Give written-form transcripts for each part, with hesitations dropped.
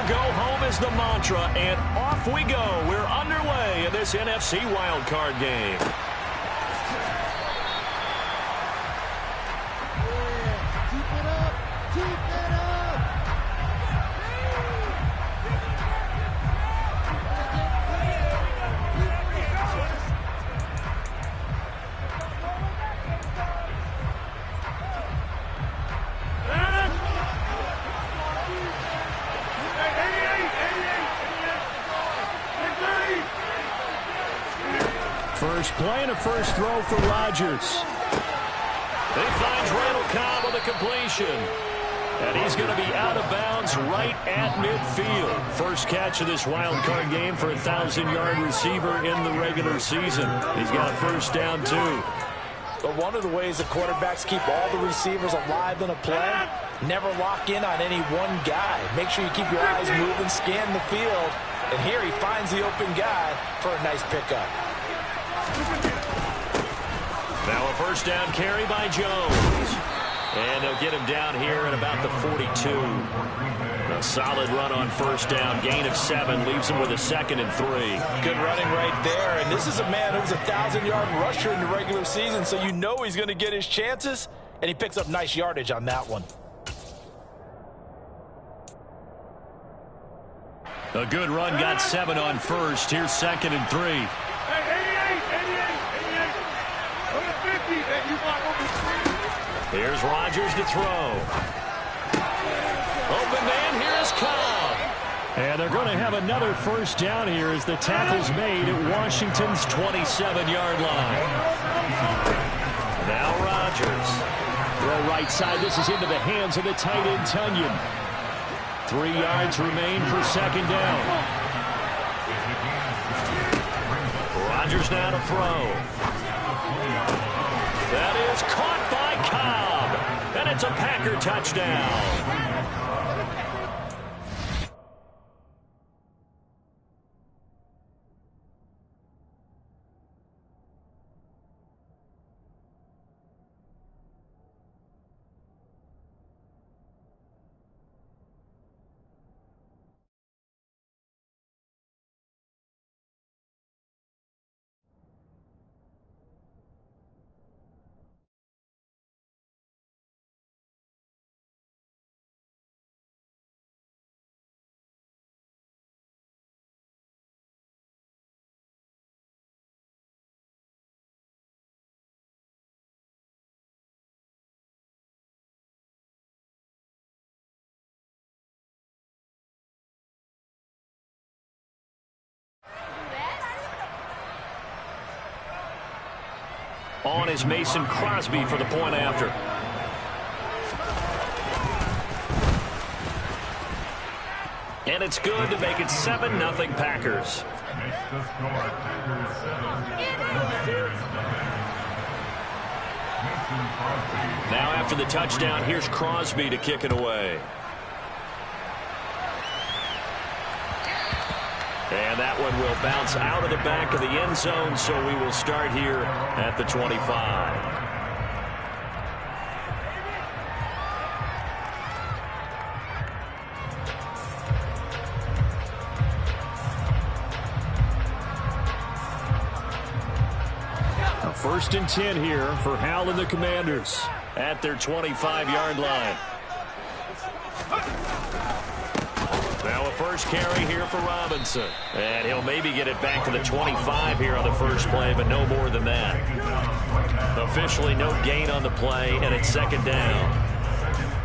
go home is the mantra, and off we go. We're underway in this NFC wildcard game. First play and a first throw for Rodgers. He finds Randall Cobb on the completion. And he's going to be out of bounds right at midfield. First catch of this wild card game for a 1,000-yard receiver in the regular season. He's got a first down, too. But one of the ways the quarterbacks keep all the receivers alive in a play, never lock in on any one guy. Make sure you keep your eyes moving, scan the field. And here he finds the open guy for a nice pickup. Now a first down carry by Jones. And they'll get him down here at about the 42. A solid run on first down. Gain of 7 leaves him with a 2nd and 3. Good running right there. And this is a man who's a 1,000-yard rusher in the regular season, so you know he's going to get his chances. And he picks up nice yardage on that one. A good run, got 7 on first. Here's 2nd and 3. Here's Rodgers to throw. Open man, here's Cobb. And they're going to have another first down here as the tackle's made at Washington's 27-yard line. Now Rodgers. Throw right side. This is into the hands of the tight end, Tunyon. 3 yards remain for 2nd down. Rodgers now to throw. That is caught by Cobb. And it's a Packer touchdown. On is Mason Crosby for the point after. And it's good to make it 7-0 Packers. Now after the touchdown, here's Crosby to kick it away. And that one will bounce out of the back of the end zone, so we will start here at the 25. A 1st and 10 here for Hal and the Commanders at their 25-yard line. Now a first carry here for Robinson. And he'll maybe get it back to the 25 here on the first play, but no more than that. Officially no gain on the play, and it's 2nd down.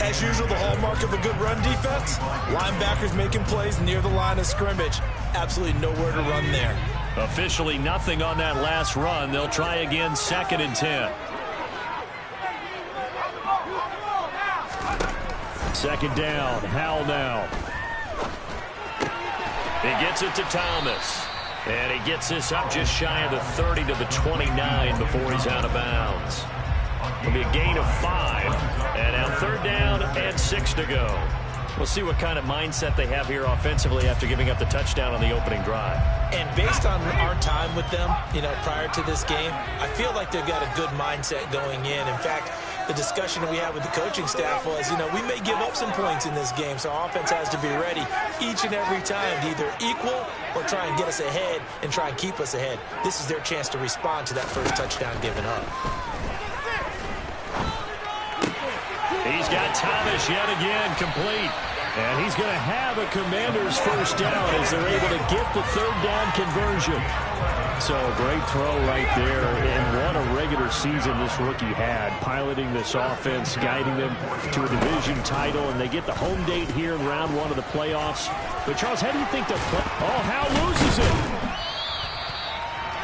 As usual, the hallmark of a good run defense, linebackers making plays near the line of scrimmage. Absolutely nowhere to run there. Officially nothing on that last run. They'll try again, 2nd and 10. 2nd down, Hal now. He gets it to Thomas. And he gets this up just shy of the 30 to the 29 before he's out of bounds. It'll be a gain of 5. And now 3rd down and 6 to go. We'll see what kind of mindset they have here offensively after giving up the touchdown on the opening drive. And based on our time with them, prior to this game, I feel like they've got a good mindset going in. In fact, the discussion that we had with the coaching staff was, we may give up some points in this game, so our offense has to be ready each and every time to either equal or try and get us ahead and try and keep us ahead. This is their chance to respond to that first touchdown given up. He's got Thomas yet again complete. And he's going to have a Commanders first down as they're able to get the third down conversion. So great throw right there. And what a regular season this rookie had, piloting this offense, guiding them to a division title. And they get the home date here in round one of the playoffs. But, Charles, how do you think they'll play? Oh, Howe loses it.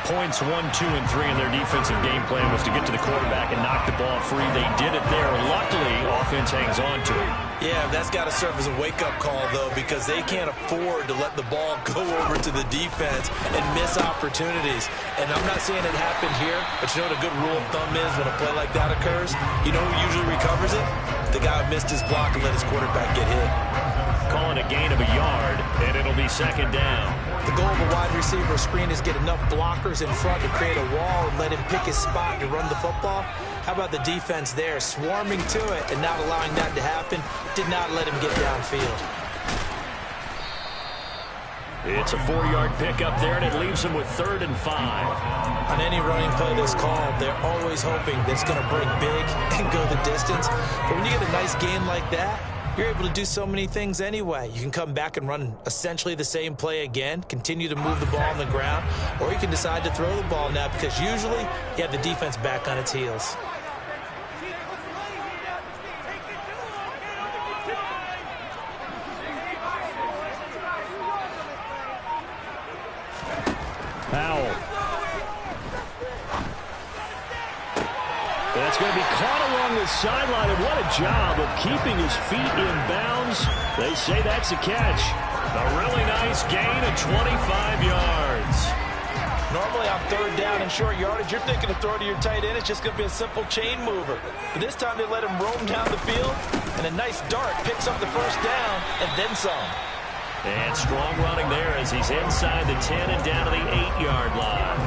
Points 1, 2, and 3 in their defensive game plan was to get to the quarterback and knock the ball free. They did it there. Luckily, offense hangs on to it. Yeah, that's got to serve as a wake-up call, though, because they can't afford to let the ball go over to the defense and miss opportunities. And I'm not saying it happened here, but you know what a good rule of thumb is when a play like that occurs? You know who usually recovers it? The guy who missed his block and let his quarterback get hit. Calling a gain of a yard, and it'll be second down. The goal of a wide receiver screen is get enough blockers in front to create a wall and let him pick his spot to run the football. How about the defense there, swarming to it and not allowing that to happen? Did not let him get downfield. It's a 4-yard pickup there, and it leaves him with 3rd and 5. On any running play that's called, they're always hoping that it's going to break big and go the distance. But when you get a nice gain like that, you're able to do so many things anyway. You can come back and run essentially the same play again, continue to move the ball on the ground, or you can decide to throw the ball now because usually you have the defense back on its heels. Powell. That's going to be caught along the sideline, and what a job of keeping his feet in bounds. They say that's a catch. A really nice gain of 25 yards. Normally on 3rd down and short yardage, you're thinking to throw to your tight end. It's just going to be a simple chain mover. But this time they let him roam down the field, and a nice dart picks up the first down and then some. And strong running there as he's inside the 10 and down to the 8-yard line.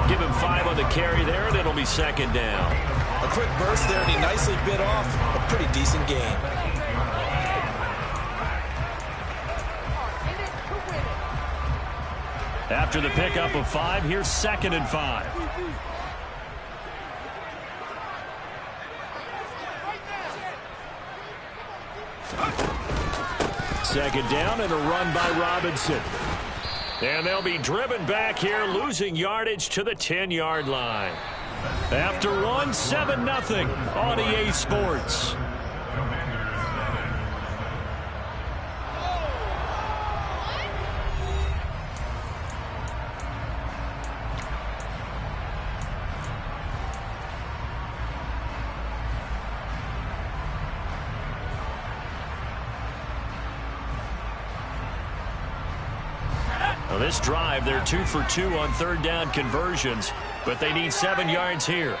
Give him 5 on the carry there, and it'll be second down. A quick burst there, and he nicely bit off a pretty decent gain. After the pickup of 5, here's 2nd and 5. Second down and a run by Robinson. And they'll be driven back here, losing yardage to the 10-yard line. After one, 7-0 on EA Sports. Well, this drive, they're 2 for 2 on 3rd down conversions, but they need 7 yards here.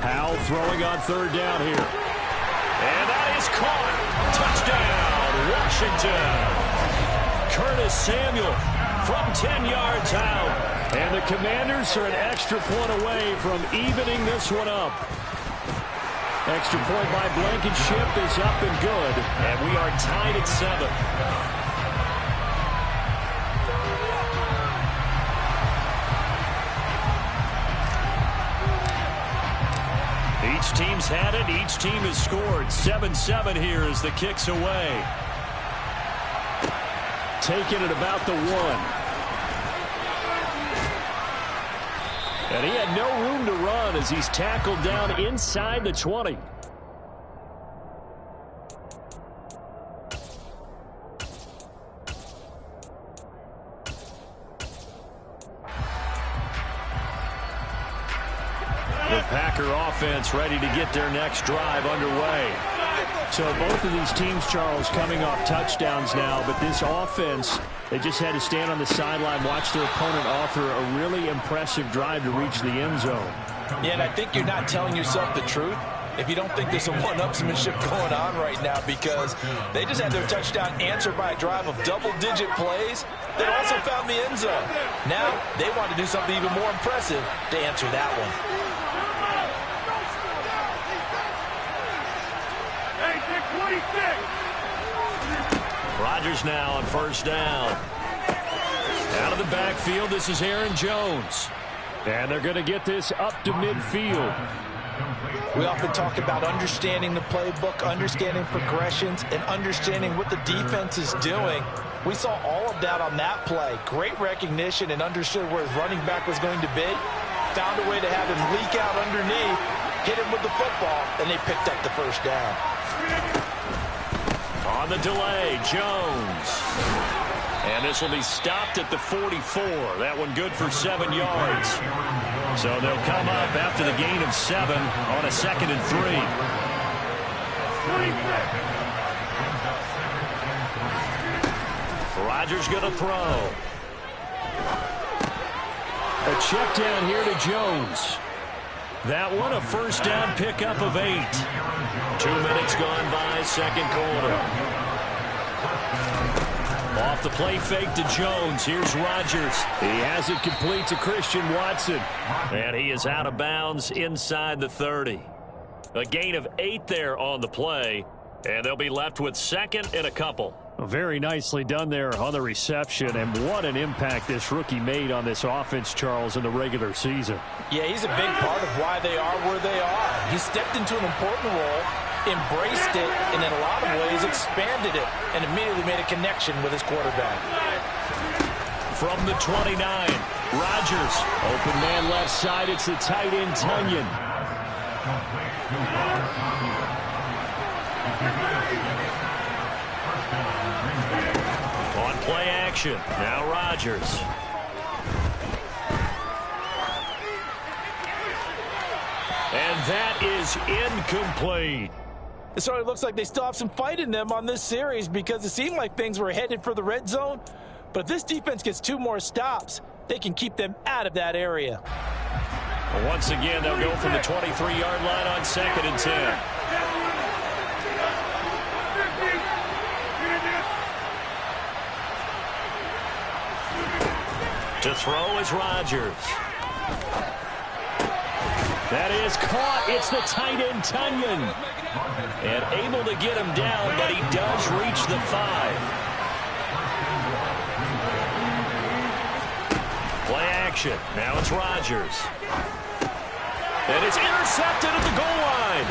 Powell throwing on 3rd down here. And that is caught. Touchdown, Washington. Curtis Samuel from 10 yards out. And the Commanders are an extra point away from evening this one up. Extra point by Blankenship is up and good, and we are tied at 7. Each team's had it. Each team has scored. 7-7 here as the kick's away. Taking it about the 1. And he had no room to run as he's tackled down inside the 20. The Packer offense ready to get their next drive underway. So both of these teams, Charles, coming off touchdowns now, but this offense, they just had to stand on the sideline, watch their opponent offer a really impressive drive to reach the end zone. Yeah, and I think you're not telling yourself the truth if you don't think there's some one-upsmanship going on right now, because they just had their touchdown answered by a drive of double-digit plays, that also found the end zone. Now they want to do something even more impressive to answer that one. Rodgers now on first down. Out of the backfield, this is Aaron Jones. And they're going to get this up to midfield. We often talk about understanding the playbook, understanding progressions, and understanding what the defense is doing. We saw all of that on that play. Great recognition and understood where his running back was going to be. Found a way to have him leak out underneath, hit him with the football, and they picked up the first down. On the delay, Jones. And this will be stopped at the 44. That one good for 7 yards. So they'll come up after the gain of 7 on a 2nd and 3. Rodgers going to throw. A check down here to Jones. That one a first down pickup of 8. 2 minutes gone by, second quarter. Off the play fake to Jones. Here's Rodgers. He has it complete to Christian Watson. And he is out of bounds inside the 30. A gain of 8 there on the play. And they'll be left with 2nd and a couple. Very nicely done there on the reception. And what an impact this rookie made on this offense, Charles, in the regular season. Yeah, he's a big part of why they are where they are. He stepped into an important role, embraced it, and in a lot of ways expanded it, and immediately made a connection with his quarterback. From the 29, Rodgers. Open man left side, it's the tight end, Tonyan. On play action, now Rodgers. And that is incomplete. It certainly looks like they still have some fight in them on this series because it seemed like things were headed for the red zone. But if this defense gets 2 more stops, they can keep them out of that area. Once again, they'll go from the 23-yard line on 2nd and 10. To throw is Rodgers. That is caught. It's the tight end, Tonyan. And able to get him down, but he does reach the 5. Play action. Now it's Rodgers. And it's intercepted at the goal line.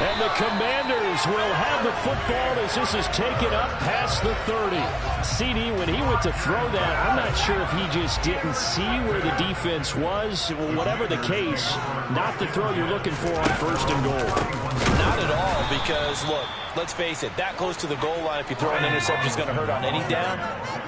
And the Commanders will have the football as this is taken up past the 30. CD, when he went to throw that, I'm not sure if he just didn't see where the defense was. Whatever the case, not the throw you're looking for on 1st and goal. Not at all, because, look, let's face it, that close to the goal line, if you throw an interception, is going to hurt on any down.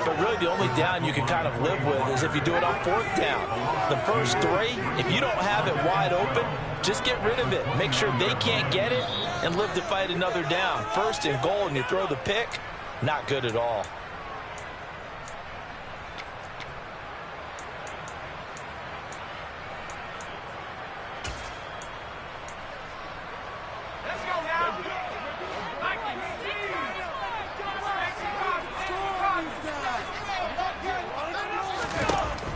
But really the only down you can kind of live with is if you do it on 4th down. The first 3, if you don't have it wide open, just get rid of it. Make sure they can't get it and live to fight another down. 1st and goal and you throw the pick, not good at all.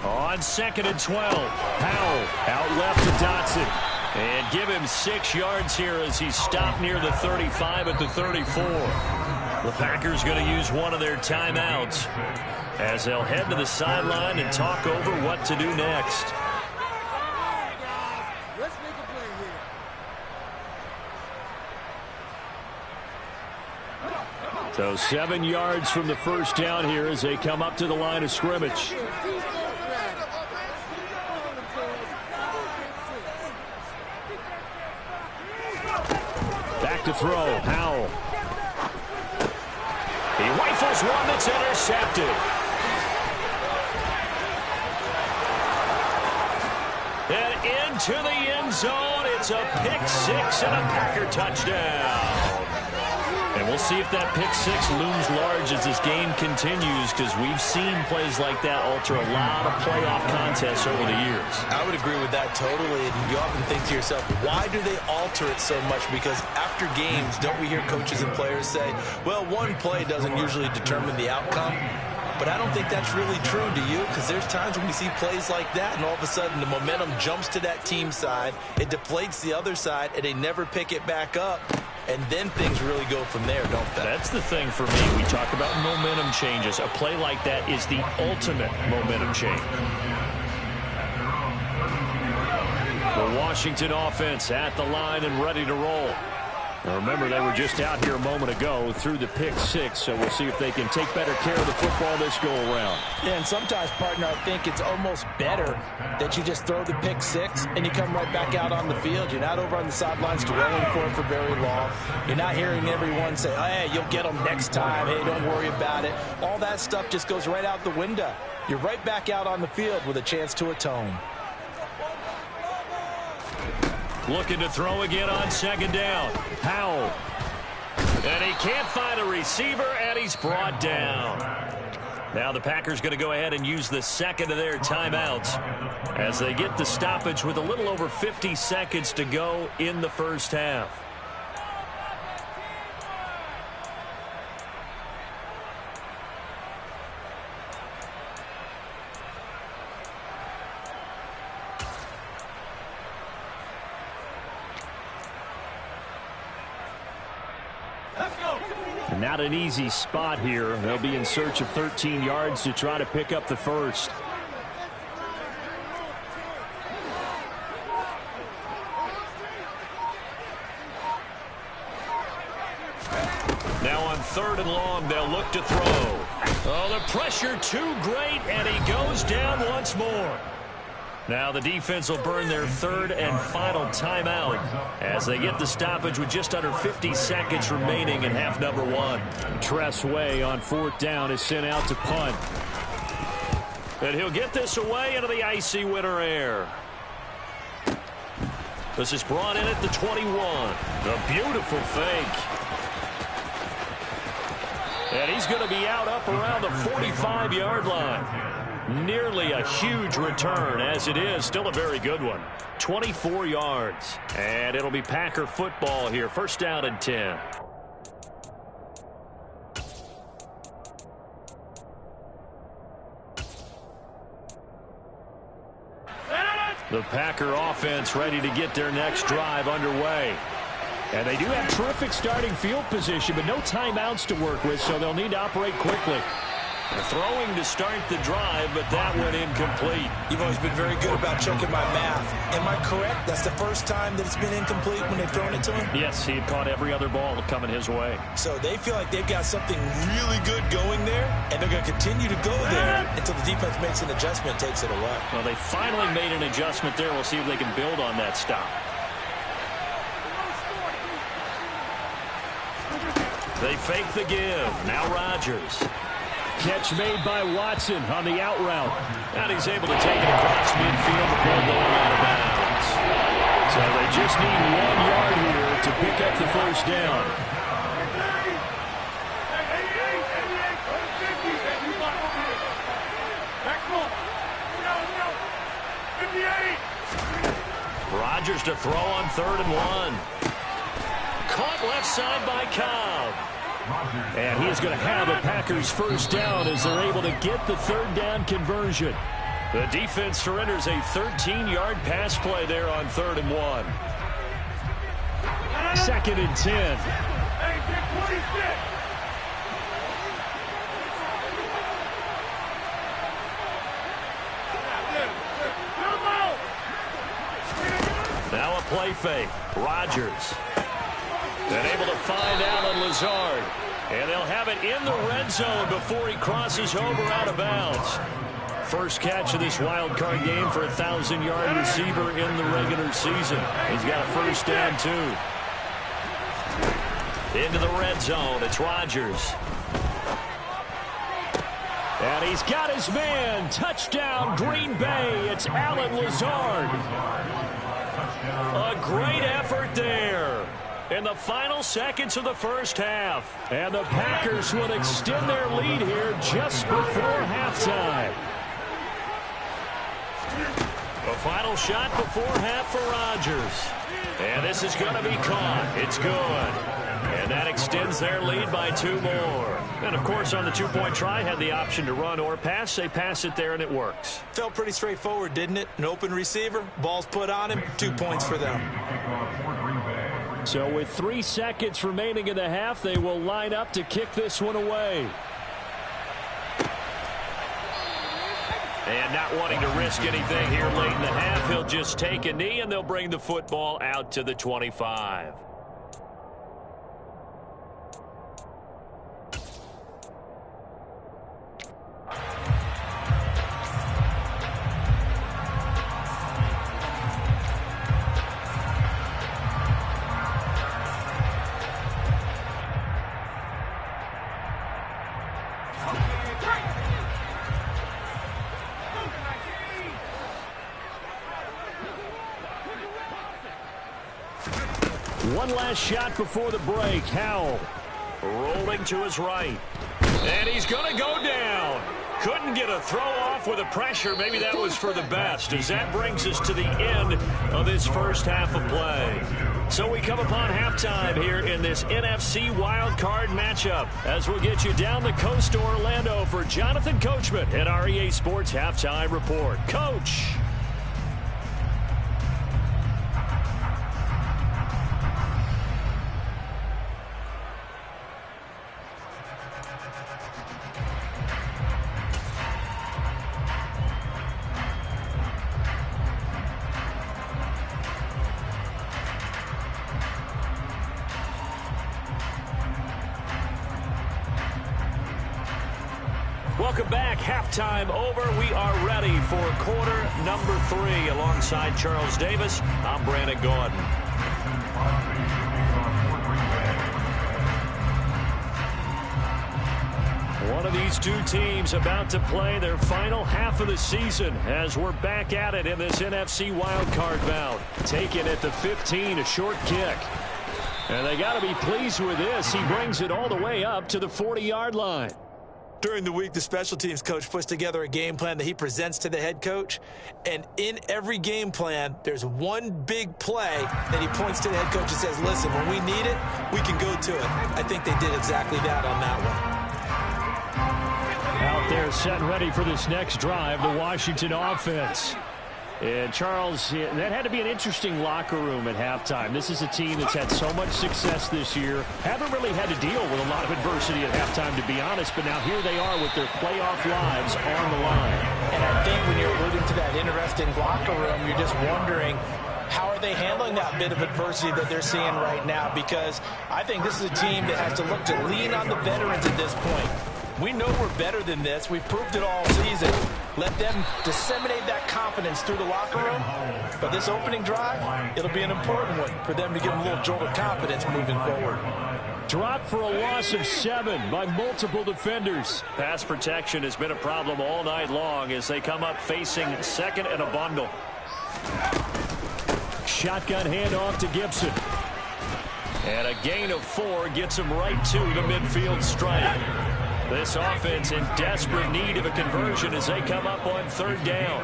On 2nd and 12, Powell out left to Dotson. And give him 6 yards here as he's stopped near the 35 at the 34. The Packers going to use one of their timeouts as they'll head to the sideline and talk over what to do next. So 7 yards from the first down here as they come up to the line of scrimmage. Back to throw, Powell. He rifles one that's intercepted. And into the end zone, it's a pick 6 and a Packer touchdown. And we'll see if that pick six looms large as this game continues, because we've seen plays like that alter a lot of playoff contests over the years. I would agree with that totally. And you often think to yourself, why do they alter it so much? Because after games, don't we hear coaches and players say, well, one play doesn't usually determine the outcome? But I don't think that's really true, do you? Because there's times when we see plays like that, and all of a sudden the momentum jumps to that team side, it deflates the other side, and they never pick it back up. And then things really go from there, don't they? That's the thing for me. We talk about momentum changes. A play like that is the ultimate momentum change. The Washington offense at the line and ready to roll. Now remember, they were just out here a moment ago through the pick six, so we'll see if they can take better care of the football this go-around. Yeah, and sometimes, partner, I think it's almost better that you just throw the pick six and you come right back out on the field. You're not over on the sidelines dwelling for it for very long. You're not hearing everyone say, oh, hey, you'll get them next time. Hey, don't worry about it. All that stuff just goes right out the window. You're right back out on the field with a chance to atone. Looking to throw again on second down. Howell. And he can't find a receiver, and he's brought down. Now the Packers going to go ahead and use the second of their timeouts as they get the stoppage with a little over 50 seconds to go in the first half. Not an easy spot here. They'll be in search of 13 yards to try to pick up the first. Now on third and long, they'll look to throw. Oh, the pressure too great, and he goes down once more. Now the defense will burn their third and final timeout as they get the stoppage with just under 50 seconds remaining in half number one. Tress Way on fourth down is sent out to punt. And he'll get this away into the icy winter air. This is brought in at the 21. A beautiful fake. And he's going to be out up around the 45-yard line. Nearly a huge return, as it is still a very good one. 24 yards. And it'll be Packer football here. First down and 10. The Packer offense ready to get their next drive underway. And they do have terrific starting field position, but no timeouts to work with, so they'll need to operate quickly. Throwing to start the drive, but that went incomplete. You've always been very good about checking my math. Am I correct? That's the first time that it's been incomplete when they've thrown it to him? Yes, he had caught every other ball coming his way. So they feel like they've got something really good going there, and they're going to continue to go there until the defense makes an adjustment, takes it away. Well, they finally made an adjustment there. We'll see if they can build on that stop. They fake the give. Now Rodgers. Catch made by Watson on the out route. And he's able to take it across midfield before going out of bounds. So they just need 1 yard here to pick up the first down. Rodgers to throw on third and 1. Caught left side by Cobb. And he is going to have a Packers first down as they're able to get the third down conversion. The defense surrenders a 13-yard pass play there on third and 1. Second and 10. Now a play fake. Rodgers. And able to find Allen Lazard. And they'll have it in the red zone before he crosses over out of bounds. First catch of this wild card game for a 1,000-yard receiver in the regular season. He's got a first down, too. Into the red zone. It's Rodgers. And he's got his man. Touchdown, Green Bay. It's Allen Lazard. A great effort there. in the final seconds of the first half. And the Packers will extend their lead here just before halftime. The final shot before half for Rodgers. And this is going to be caught. It's good. And that extends their lead by 2 more. And, of course, on the 2-point try, had the option to run or pass. They pass it there, and it works. Felt pretty straightforward, didn't it? An open receiver, ball's put on him, 2 points for them. So with 3 seconds remaining in the half, they will line up to kick this one away. And not wanting to risk anything here late in the half, he'll just take a knee, and they'll bring the football out to the 25. One last shot before the break. Howell rolling to his right. And he's going to go down. Couldn't get a throw off with the pressure. Maybe that was for the best, as that brings us to the end of this first half of play. So we come upon halftime here in this NFC wildcard matchup, as we'll get you down the coast to Orlando for Jonathan Coachman at our EA Sports Halftime Report. Coach. Welcome back. Halftime over. We are ready for quarter number 3. Alongside Charles Davis, I'm Brandon Gaudin. One of these two teams about to play their final half of the season as we're back at it in this NFC wildcard bout. Taken at the 15, a short kick. And they got to be pleased with this. He brings it all the way up to the 40-yard line. During the week, the special teams coach puts together a game plan that he presents to the head coach. And in every game plan, there's one big play that he points to the head coach and says, listen, when we need it, we can go to it. I think they did exactly that on that one. Out there set and ready for this next drive, the Washington offense. And, Charles, that had to be an interesting locker room at halftime. This is a team that's had so much success this year. Haven't really had to deal with a lot of adversity at halftime, to be honest. But now here they are with their playoff lives on the line. And I think when you're alluding to that interesting locker room, you're just wondering, how are they handling that bit of adversity that they're seeing right now? Because I think this is a team that has to look to lean on the veterans at this point. We know we're better than this. We've proved it all season. Let them disseminate that confidence through the locker room. But this opening drive, it'll be an important one for them to give them a little jolt of confidence moving forward. Dropped for a loss of 7 by multiple defenders. Pass protection has been a problem all night long as they come up facing second and a bundle. Shotgun handoff to Gibson. And a gain of 4 gets him right to the midfield stripe. This offense in desperate need of a conversion as they come up on 3rd down.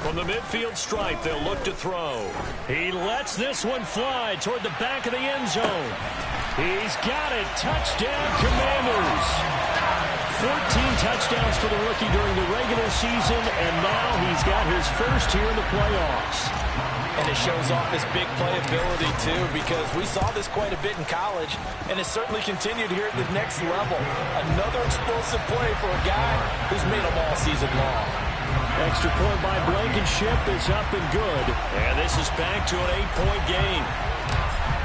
From the midfield stripe, they'll look to throw. He lets this one fly toward the back of the end zone. He's got it. Touchdown, Commanders. 14 touchdowns for the rookie during the regular season, and now he's got his first here in the playoffs. And it shows off his big playability, too, because we saw this quite a bit in college, and it's certainly continued here at the next level. Another explosive play for a guy who's made them all season long. Extra point by Blankenship is up and good. And this is back to an 8-point game.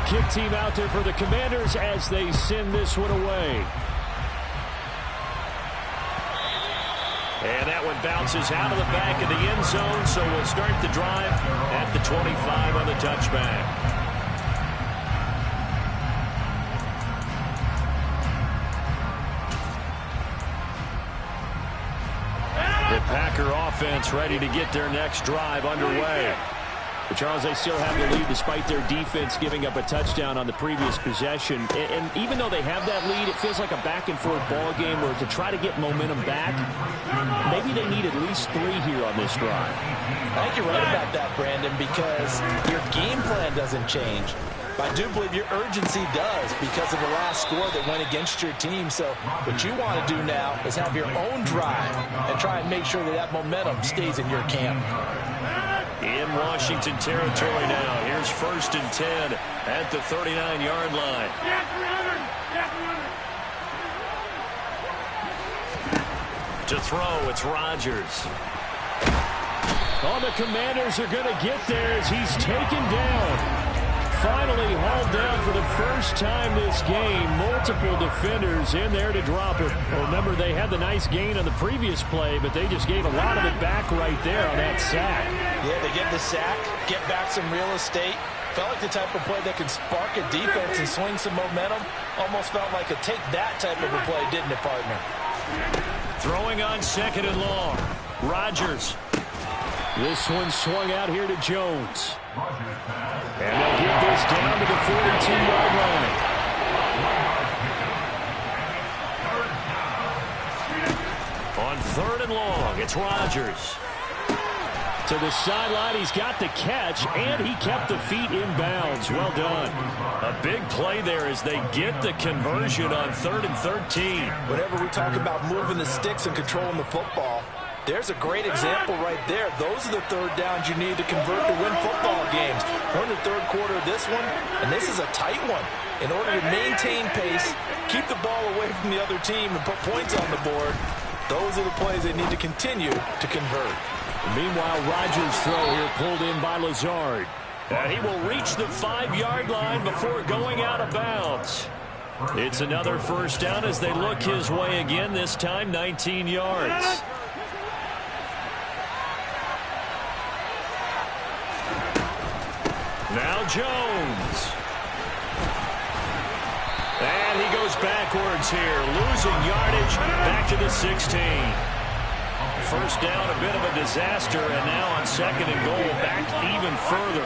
Kick team out there for the Commanders as they send this one away. And that one bounces out of the back of the end zone, so we'll start the drive at the 25 on the touchback. The Packer offense ready to get their next drive underway. But Charles, they still have the lead despite their defense giving up a touchdown on the previous possession. And even though they have that lead, it feels like a back-and-forth ball game where to try to get momentum back, maybe they need at least 3 here on this drive. I think you're right about that, Brandon, because your game plan doesn't change. But I do believe your urgency does because of the last score that went against your team. So what you want to do now is have your own drive and try and make sure that that momentum stays in your camp. In Washington territory now. Here's 1st and 10 at the 39-yard line. To throw, it's Rodgers. Oh, the Commanders are going to get there as he's taken down. Finally hauled down for the first time this game. Multiple defenders in there to drop it. Well, remember, they had the nice gain on the previous play, but they just gave a lot of it back right there on that sack. Yeah, they get the sack, get back some real estate. Felt like the type of play that can spark a defense and swing some momentum. Almost felt like a take that type of a play, didn't it, partner? Throwing on 2nd and long. Rodgers. This one swung out here to Jones. And they'll get this down to the 42-yard line. On 3rd and long, it's Rodgers. To the sideline, he's got the catch, and he kept the feet in bounds. Well done. A big play there as they get the conversion on 3rd and 13. Whenever we talk about moving the sticks and controlling the football, there's a great example right there. Those are the 3rd downs you need to convert to win football games. We're in the 3rd quarter of this one, and this is a tight one. In order to maintain pace, keep the ball away from the other team, and put points on the board, those are the plays they need to continue to convert. Meanwhile, Rodgers' throw here pulled in by Lazard. And he will reach the 5-yard line before going out of bounds. It's another 1st down as they look his way again, this time 19 yards. Now Jones. And he goes backwards here, losing yardage back to the 16. 1st down, a bit of a disaster, and now on 2nd and goal, back even further.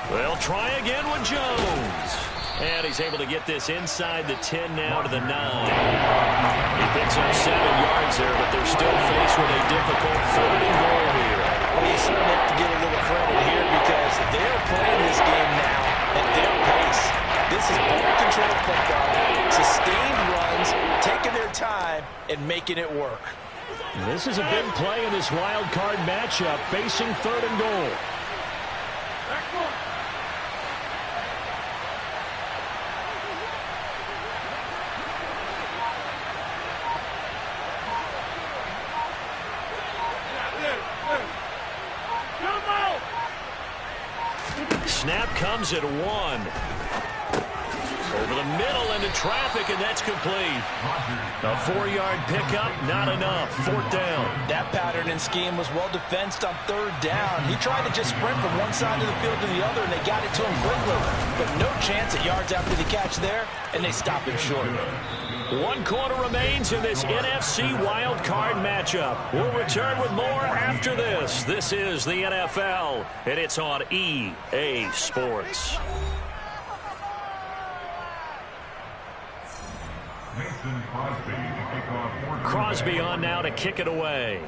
They'll try again with Jones. And he's able to get this inside the 10 now to the 9. He picks up 7 yards there, but they're still faced with a difficult 3rd and goal here. Well, you certainly have to give a little credit here because they're playing this game now at their pace. This is ball control football, sustained runs, taking their time, and making it work. This is a big play in this wild card matchup, facing 3rd and goal. Snap comes at 1. Over the middle into traffic, and that's complete. A 4-yard pickup, not enough. 4th down. That pattern and scheme was well defensed on 3rd down. He tried to just sprint from one side of the field to the other, and they got it to him quickly. But no chance at yards after the catch there, and they stopped him short. 1 quarter remains in this NFC wild card matchup. We'll return with more after this. This is the NFL, and it's on EA Sports. Crosby on now to kick it away.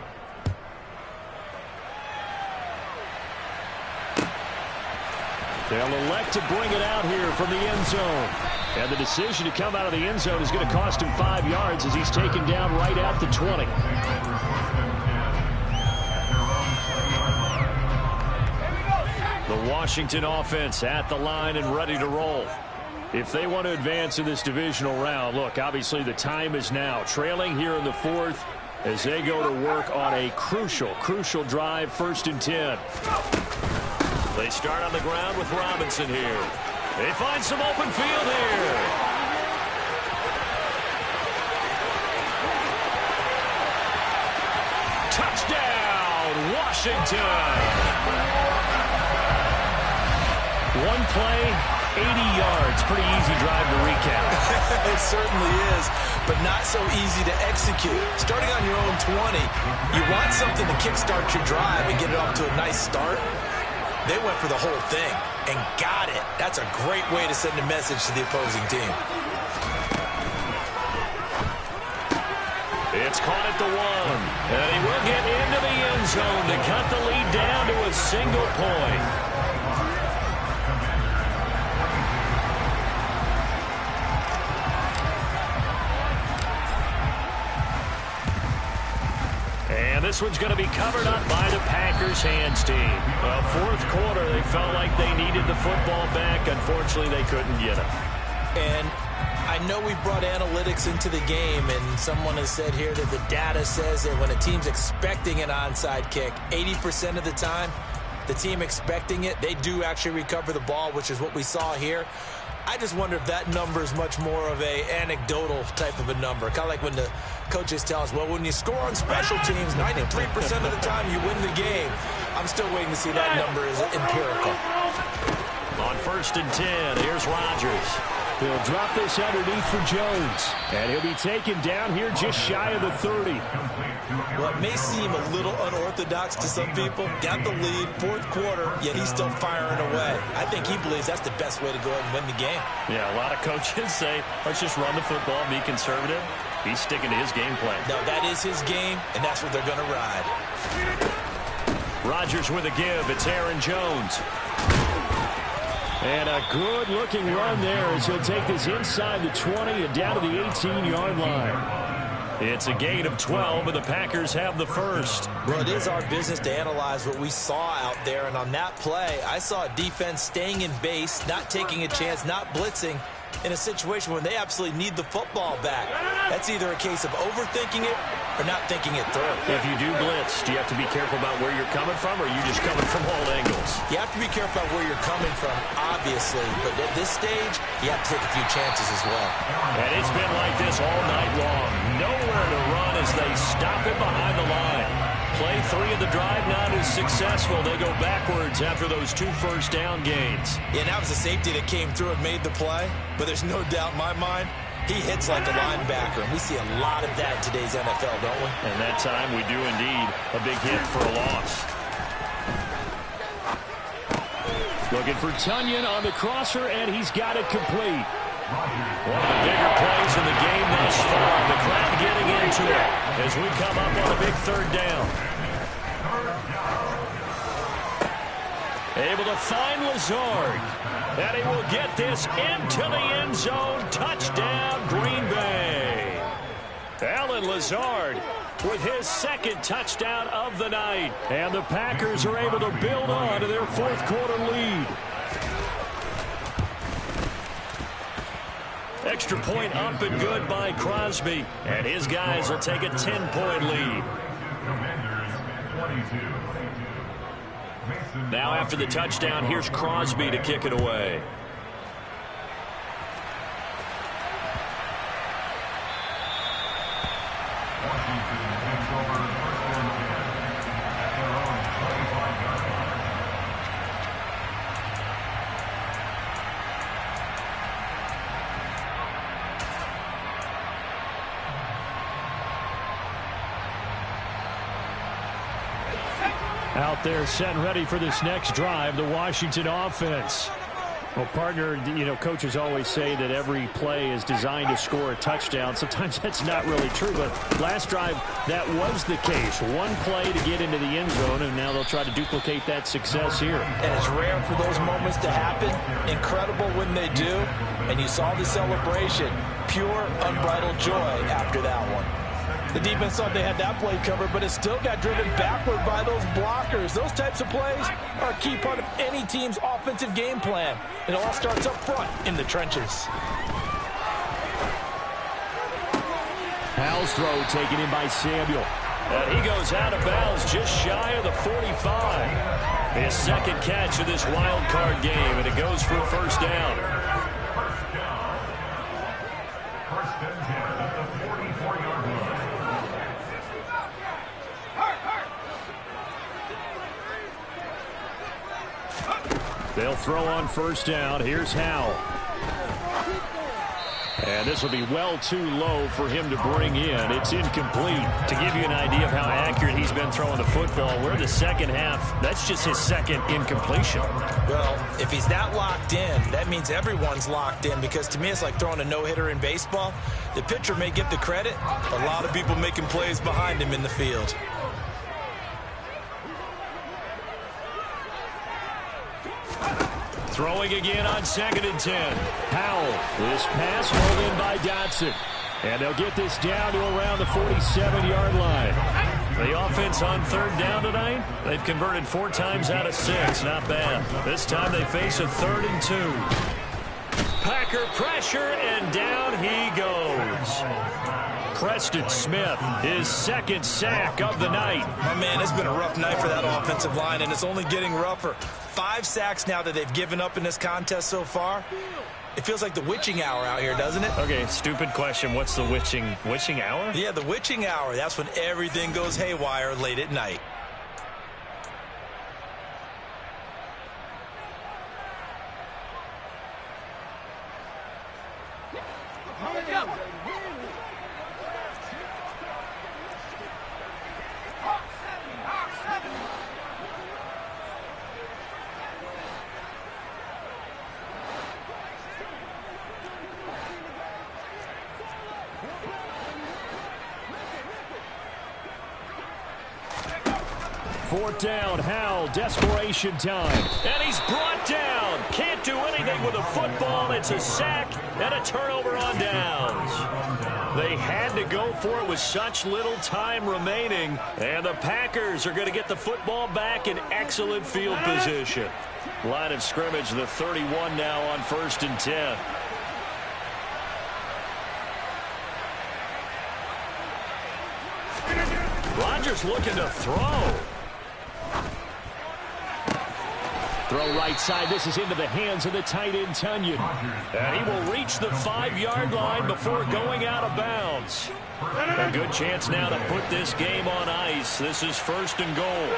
They'll elect to bring it out here from the end zone. And the decision to come out of the end zone is going to cost him 5 yards as he's taken down right at the 20. The Washington offense at the line and ready to roll. If they want to advance in this divisional round, look, obviously the time is now. Trailing here in the 4th as they go to work on a crucial drive, 1st and 10. They start on the ground with Robinson here. They find some open field here. Touchdown! down, Washington. One play, 80 yards. Pretty easy drive to recap. It certainly is, but not so easy to execute. Starting on your own 20, you want something to kickstart your drive and get it off to a nice start. They went for the whole thing and got it. That's a great way to send a message to the opposing team. It's caught at the 1, and he will get into the end zone to cut the lead down to a single point. And this one's going to be covered up by the Packers hands team. Well, fourth quarter, they felt like they needed the football back. Unfortunately, they couldn't get it. And I know we brought analytics into the game, and someone has said here that the data says that when a team's expecting an onside kick, 80% of the time, the team expecting it, they do actually recover the ball, which is what we saw here. I just wonder if that number is much more of a anecdotal type of a number. Kind of like when the coaches tell us, well, when you score on special teams, 93% of the time you win the game. I'm still waiting to see that number is empirical. On 1st and 10, here's Rodgers. He'll drop this underneath for Jones. And he'll be taken down here just shy of the 30. Well, it may seem a little unorthodox to some people. Got the lead, fourth quarter, yet he's still firing away. I think he believes that's the best way to go ahead and win the game. Yeah, a lot of coaches say, let's just run the football, be conservative. He's sticking to his game plan. No, that is his game, and that's what they're going to ride. Rodgers with a give. It's Aaron Jones. And a good-looking run there as he'll take this inside the 20 and down to the 18-yard line. It's a gain of 12, and the Packers have the first. Well, it is our business to analyze what we saw out there, and on that play, I saw a defense staying in base, not taking a chance, not blitzing, in a situation where they absolutely need the football back. That's either a case of overthinking it or not thinking it through. If you do blitz, do you have to be careful about where you're coming from, or are you just coming from all angles? You have to be careful about where you're coming from, obviously, but at this stage, you have to take a few chances as well. And it's been like this all night long. Nowhere to run as they stop him behind the line. Play 3 of the drive not as successful. They go backwards after those 2 first-down gains. Yeah, and that was a safety that came through and made the play, but there's no doubt in my mind, he hits like a linebacker, and we see a lot of that in today's NFL, don't we? And that time we do indeed a big hit for a loss. Looking for Tonyan on the crosser, and he's got it complete. One of the bigger plays in the game thus far. The crowd getting into it as we come up on a big 3rd down. Able to find Lazard. And he will get this into the end zone. Touchdown, Green Bay. Allen Lazard with his 2nd touchdown of the night. And the Packers are able to build on to their 4th quarter lead. Extra point up and good by Crosby. And his guys will take a 10-point lead. Now after the touchdown, here's Crosby to kick it away. Out there set and ready for this next drive, the Washington offense. Well, partner, you know, coaches always say that every play is designed to score a touchdown. Sometimes that's not really true, but last drive, that was the case. One play to get into the end zone, and now they'll try to duplicate that success here. And it's rare for those moments to happen. Incredible when they do. And you saw the celebration. Pure, unbridled joy after that one. The defense thought they had that play covered, but it still got driven backward by those blockers. Those types of plays are a key part of any team's offensive game plan. It all starts up front in the trenches. Powell's throw taken in by Samuel. And he goes out of bounds just shy of the 45. His 2nd catch of this wild card game, and it goes for a 1st down. They'll throw on first down. Here's Howell. And this will be well too low for him to bring in. It's incomplete. To give you an idea of how accurate he's been throwing the football, we're in the second half. That's just his second incompletion. Well, if he's that locked in, that means everyone's locked in, because to me it's like throwing a no-hitter in baseball. The pitcher may get the credit. A lot of people making plays behind him in the field. Throwing again on 2nd and 10. Howell. This pass rolled in by Dotson. And they'll get this down to around the 47-yard line. The offense on 3rd down tonight, they've converted 4 times out of 6. Not bad. This time they face a 3rd and 2. Packer pressure, and down he goes. Preston Smith, his 2nd sack of the night. Oh, man, it's been a rough night for that offensive line, and it's only getting rougher. 5 sacks now that they've given up in this contest so far. It feels like the witching hour out here, doesn't it? Okay, stupid question. What's the witching hour? Yeah, the witching hour. That's when everything goes haywire late at night. Fourth down, Howell, desperation time. And he's brought down. Can't do anything with a football. It's a sack and a turnover on downs. They had to go for it with such little time remaining. And the Packers are going to get the football back in excellent field position. Line of scrimmage, the 31 now on 1st and 10. Rodgers looking to throw. Throw right side. This is into the hands of the tight end, Tonyan. And he will reach the 5-yard line before going out of bounds. A good chance now to put this game on ice. This is 1st and goal.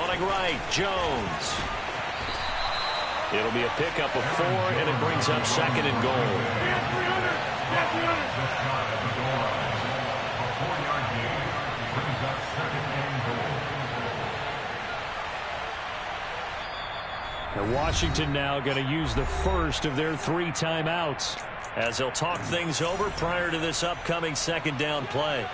Running right, Jones. It'll be a pickup of 4, and it brings up 2nd and goal. And Washington now going to use the first of their 3 timeouts, as they'll talk things over prior to this upcoming 2nd down play.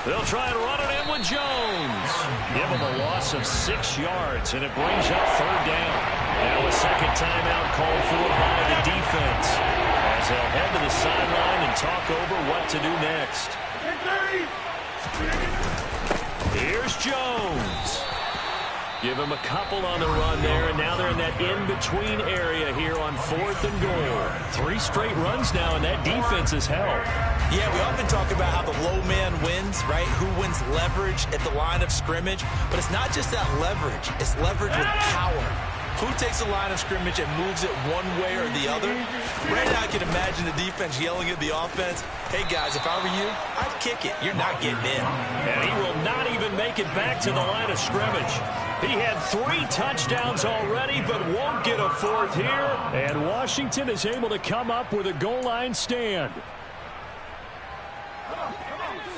They'll try and run it in with Jones. Give him a loss of 6 yards, and it brings up 3rd down. Now a 2nd timeout called for by the defense, as they'll head to the sideline and talk over what to do next. Here's Jones. Give him a couple on the run there, and now they're in that in-between area here on 4th and goal. 3 straight runs now, and that defense is held. Yeah, we often talk about how the low man wins, right? Who wins leverage at the line of scrimmage. But it's not just that leverage. It's leverage with power. Who takes the line of scrimmage and moves it one way or the other? Right now I can imagine the defense yelling at the offense, hey guys, if I were you, I'd kick it. You're not getting in. And he will not even make it back to the line of scrimmage. He had 3 touchdowns already, but won't get a 4th here. And Washington is able to come up with a goal line stand.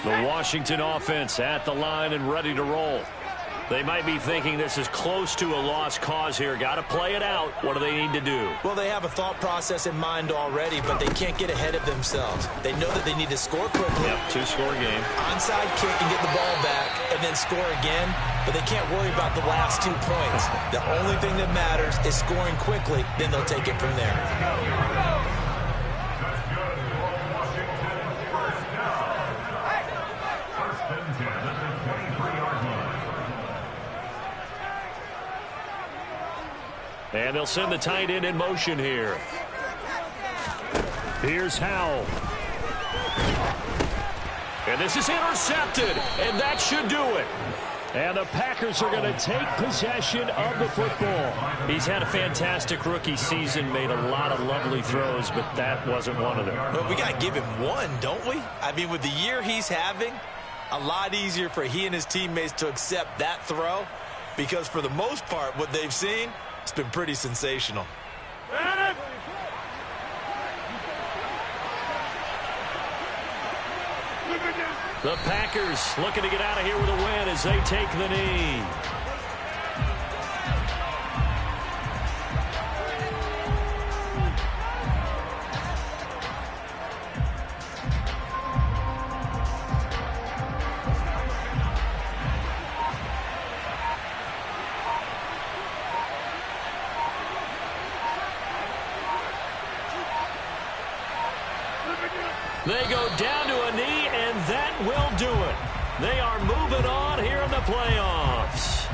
The Washington offense at the line and ready to roll. They might be thinking this is close to a lost cause here. Got to play it out. What do they need to do? Well, they have a thought process in mind already, but they can't get ahead of themselves. They know that they need to score quickly. Yep, 2-score game. Onside kick and get the ball back and then score again, but they can't worry about the last 2 points. The only thing that matters is scoring quickly, then they'll take it from there. And they'll send the tight end in motion here. Here's Howell. And this is intercepted, and that should do it. And the Packers are going to take possession of the football. He's had a fantastic rookie season, made a lot of lovely throws, but that wasn't one of them. But we got to give him one, don't we? I mean, with the year he's having, a lot easier for he and his teammates to accept that throw, because for the most part, what they've seen, it's been pretty sensational. The Packers looking to get out of here with a win as they take the knee. They go down to a knee, and that will do it. They are moving on here in the playoffs.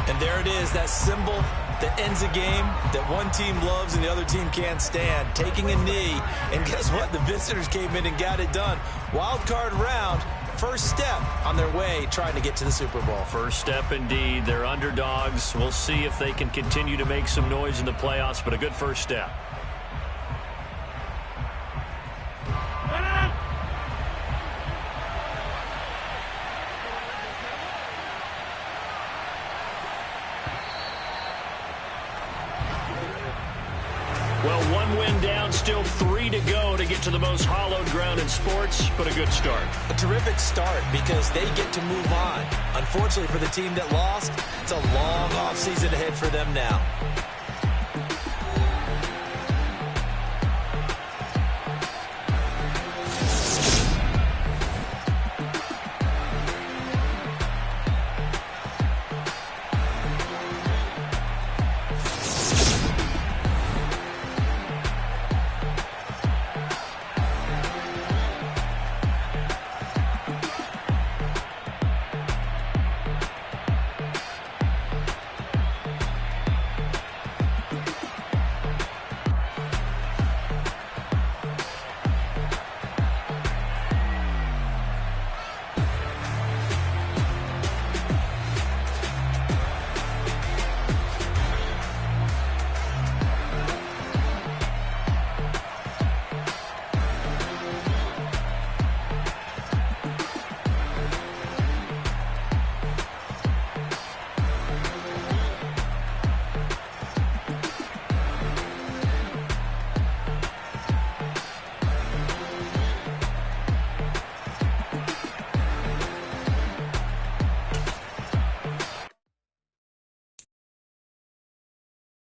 And there it is, that symbol that ends a game that one team loves and the other team can't stand, taking a knee. And guess what? The visitors came in and got it done. Wild card round, first step on their way trying to get to the Super Bowl. First step indeed. They're underdogs. We'll see if they can continue to make some noise in the playoffs, but a good first step. Well, one win down, still 3 to go to get to the most hallowed ground in sports, but a good start. A terrific start because they get to move on. Unfortunately for the team that lost, it's a long offseason ahead for them now.